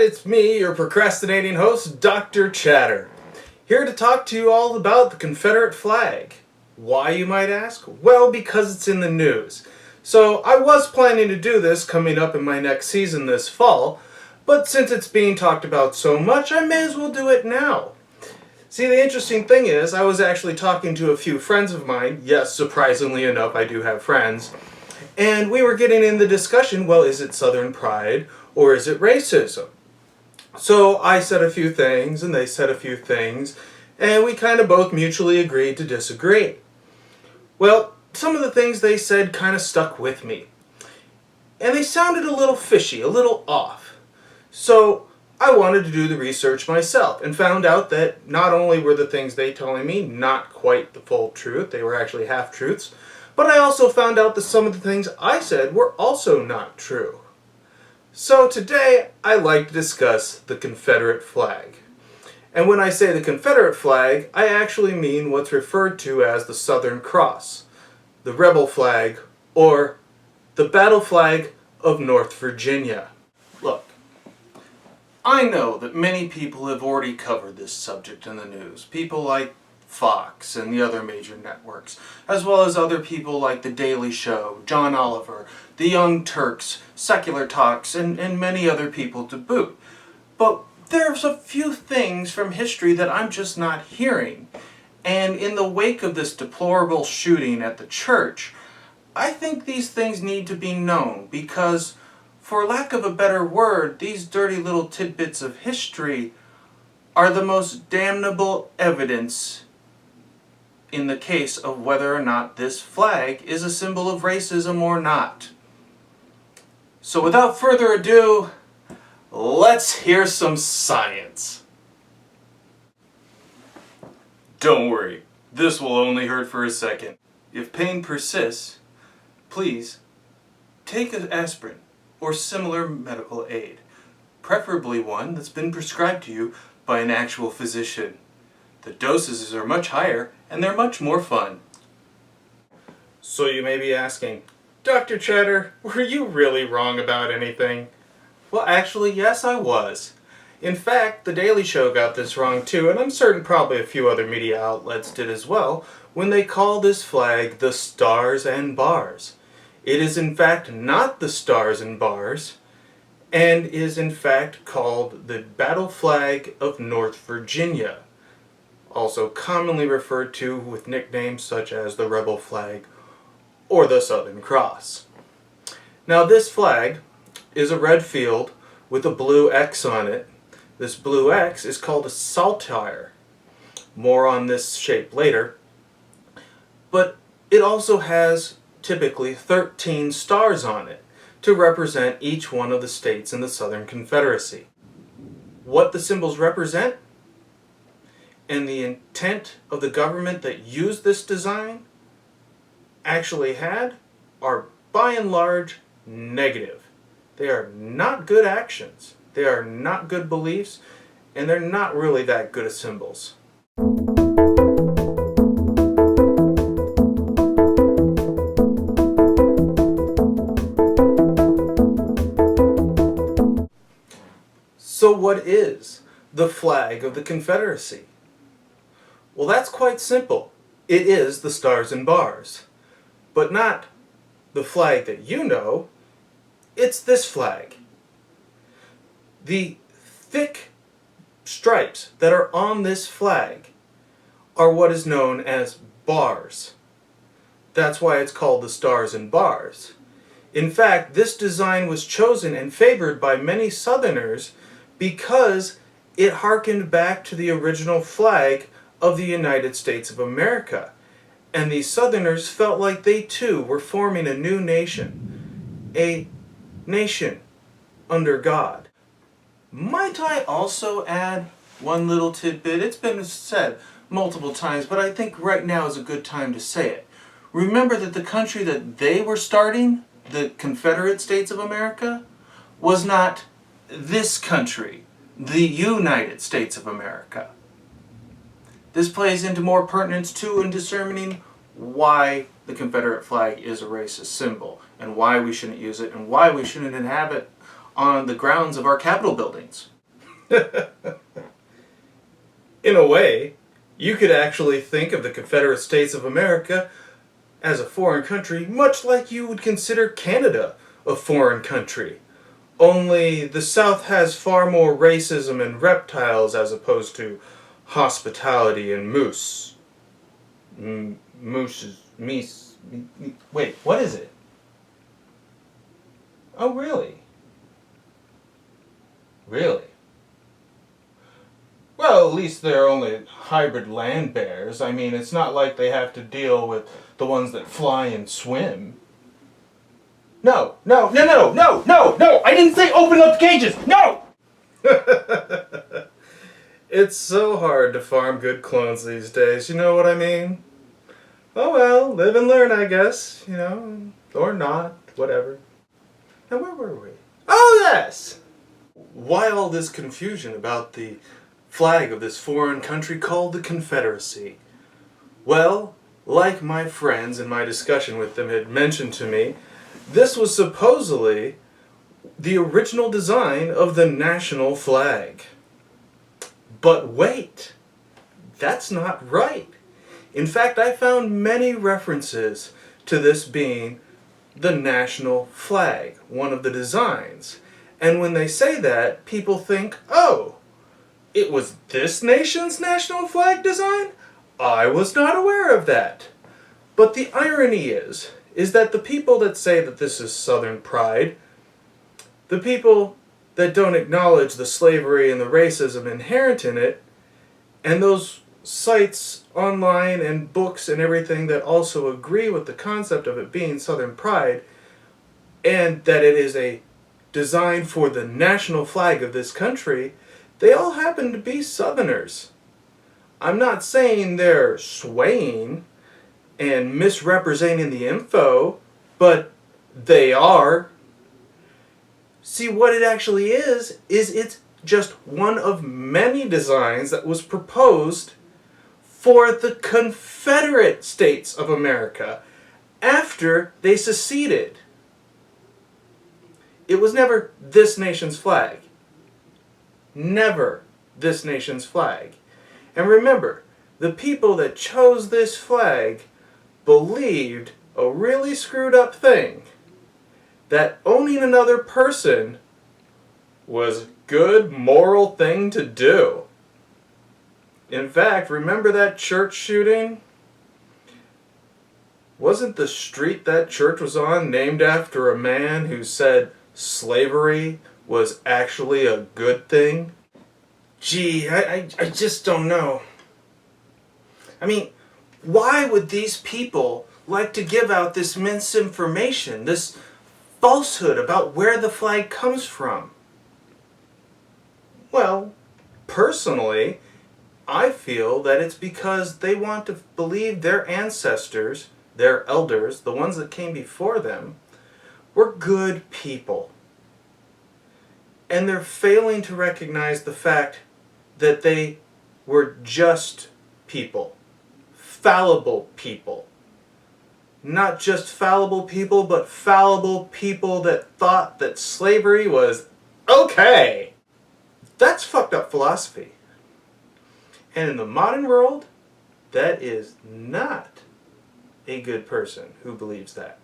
it's me, your procrastinating host, Dr. Chatter, here to talk to you all about the Confederate flag. Why, you might ask? Well, because it's in the news. So I was planning to do this coming up in my next season this fall, but since it's being talked about so much, I may as well do it now. See, the interesting thing is, I was actually talking to a few friends of mine. Yes, surprisingly enough, I do have friends. And we were getting in the discussion, well, is it Southern pride or is it racism? So I said a few things and they said a few things, and we kind of both mutually agreed to disagree. Well, some of the things they said kind of stuck with me. And they sounded a little fishy, a little off. So I wanted to do the research myself and found out that not only were the things they telling me not quite the full truth, they were actually half-truths, but I also found out that some of the things I said were also not true. So today, I'd like to discuss the Confederate flag. And when I say the Confederate flag, I actually mean what's referred to as the Southern Cross, the rebel flag, or the battle flag of North Virginia. Look, I know that many people have already covered this subject in the news. People like Fox and the other major networks, as well as other people like The Daily Show, John Oliver, The Young Turks, Secular Talks, and many other people to boot. But there's a few things from history that I'm just not hearing. And in the wake of this deplorable shooting at the church, I think these things need to be known because, for lack of a better word, these dirty little tidbits of history are the most damnable evidence in the case of whether or not this flag is a symbol of racism or not. So without further ado, let's hear some science. Don't worry, this will only hurt for a second. If pain persists, please take an aspirin or similar medical aid, preferably one that's been prescribed to you by an actual physician. The doses are much higher and they're much more fun. So you may be asking, Dr. Chatter, were you really wrong about anything? Well, actually, yes, I was. In fact, The Daily Show got this wrong too, and I'm certain probably a few other media outlets did as well, when they call this flag the Stars and Bars. It is in fact not the Stars and Bars, and is in fact called the Battle Flag of North Virginia, also commonly referred to with nicknames such as the Rebel Flag or the Southern Cross. Now this flag is a red field with a blue X on it. This blue X is called a saltire. More on this shape later. But it also has typically 13 stars on it to represent each one of the states in the Southern Confederacy. What the symbols represent and the intent of the government that used this design actually had are by and large negative. They are not good actions, they are not good beliefs, and they're not really that good as symbols. So what is the flag of the Confederacy? Well, that's quite simple. It is the Stars and Bars. But not the flag that you know, it's this flag. The thick stripes that are on this flag are what is known as bars. That's why it's called the Stars and Bars. In fact, this design was chosen and favored by many Southerners because it harkened back to the original flag of the United States of America. And these Southerners felt like they too were forming a new nation. A nation under God. Might I also add one little tidbit? It's been said multiple times, but I think right now is a good time to say it. Remember that the country that they were starting, the Confederate States of America, was not this country, the United States of America. This plays into more pertinence too in determining why the Confederate flag is a racist symbol and why we shouldn't use it and why we shouldn't have it on the grounds of our Capitol buildings. In a way, you could actually think of the Confederate States of America as a foreign country, much like you would consider Canada a foreign country. Only the South has far more racism and reptiles as opposed to hospitality and moose. Moose is... Wait, what is it? Oh, really? Really? Well, at least they're only hybrid land bears. I mean, it's not like they have to deal with the ones that fly and swim. No, no, no, no, no, no, no! I didn't say open up cages! No! It's so hard to farm good clones these days, you know what I mean? Oh well, live and learn, I guess, you know, or not, whatever. Now, where were we? Oh, yes! Why all this confusion about the flag of this foreign country called the Confederacy? Well, like my friends in my discussion with them had mentioned to me, this was supposedly the original design of the national flag. But wait, that's not right. In fact, I found many references to this being the national flag, one of the designs. And when they say that, people think, oh, it was this nation's national flag design? I was not aware of that. But the irony is that the people that say that this is Southern pride, the people that don't acknowledge the slavery and the racism inherent in it, and those sites online and books and everything that also agree with the concept of it being Southern pride, and that it is a design for the national flag of this country, they all happen to be Southerners. I'm not saying they're swaying and misrepresenting the info, but they are. See, what it actually is it's just one of many designs that was proposed for the Confederate States of America after they seceded. It was never this nation's flag. Never this nation's flag. And remember, the people that chose this flag believed a really screwed up thing, that owning another person was a good moral thing to do. In fact, remember that church shooting? Wasn't the street that church was on named after a man who said slavery was actually a good thing? Gee, I just don't know. I mean, why would these people like to give out this misinformation, this falsehood about where the flag comes from? Well, personally, I feel that it's because they want to believe their ancestors, their elders, the ones that came before them, were good people. And they're failing to recognize the fact that they were just people. Fallible people. Not just fallible people, but fallible people that thought that slavery was okay. That's fucked up philosophy. And in the modern world, that is not a good person who believes that.